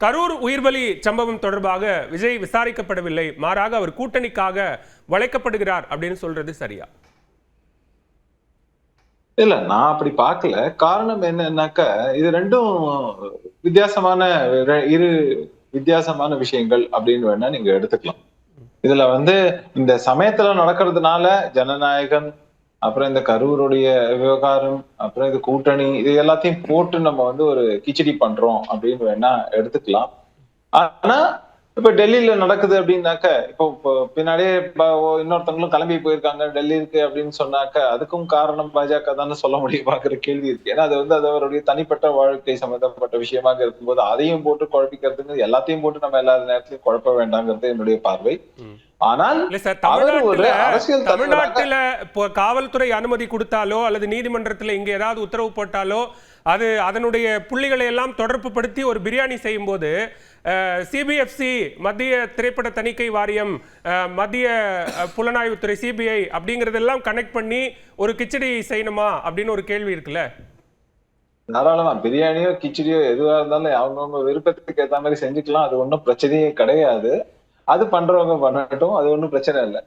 கரூர் உயிர்பலி சம்பவம் தொடர்பாக விஜய் விசாரிக்கப்படவில்லை, மாறாக அவர் கூட்டணிக்காக வளைக்கப்படுகிறார் அப்படின்னு சொல்றது சரியா? இல்ல, நான் அப்படி பார்க்கல. காரணம் என்னன்னாக்கா, இது ரெண்டும் வித்தியாசமான இரு வித்தியாசமான விஷயங்கள் அப்படின்னு வேணா நீங்க எடுத்துக்கலாம். இதுல இந்த சமயத்துல நடக்கிறதுனால ஜனநாயகம், அப்புறம் இந்த கரூருடைய விவகாரம், அப்புறம் இது கூட்டணி, இது எல்லாத்தையும் போட்டு நம்ம ஒரு கிச்சடி பண்றோம் அப்படின்னு வேணா எடுத்துக்கலாம். ஆனா இப்ப டெல்லியில நடக்குது அப்படின்னாக்க, இப்போ பின்னாடியே இன்னொருத்தவங்களும் கிளம்பி போயிருக்காங்க டெல்லிக்கு அப்படின்னு சொன்னாக்க, அதுக்கும் காரணம் பாஜக தானே சொல்ல முடியுமாங்கிற கேள்வி இருக்கு. ஏன்னா அது அவருடைய தனிப்பட்ட வாழ்க்கை சம்பந்தப்பட்ட விஷயமாக இருக்கும்போது அதையும் போட்டு குழப்பிக்கிறதுக்கு எல்லாத்தையும் போட்டு நம்ம எல்லா நேரத்திலையும் குழப்ப வேண்டாங்கிறது என்னுடைய பார்வை. ஆனால் தமிழ்நாட்டுல காவல்துறை அனுமதி கொடுத்தாலோ அல்லது நீதிமன்றத்தில் இங்க ஏதாவது உத்தரவு போட்டாலோ அது அதனுடைய புள்ளிகளை எல்லாம் தொடர்பு படுத்தி ஒரு பிரியாணி செய்யும் போது சிபிஎஃப்சி, மத்திய திரைப்பட தணிக்கை வாரியம், மத்திய புலனாய்வுத்துறை சிபிஐ அப்படிங்கறதெல்லாம் கனெக்ட் பண்ணி ஒரு கிச்சடி செய்யணுமா அப்படின்னு ஒரு கேள்வி இருக்குல்ல. தாராளமா பிரியாணியோ கிச்சடியோ எதுவா இருந்தாலும் அவங்கவுங்க விருப்பத்துக்கு ஏத்த மாதிரி செஞ்சுக்கலாம். அது ஒன்றும் பிரச்சனையே கிடையாது. அது பண்றவங்க பண்ணட்டும், அது ஒன்றும் பிரச்சனை இல்லை.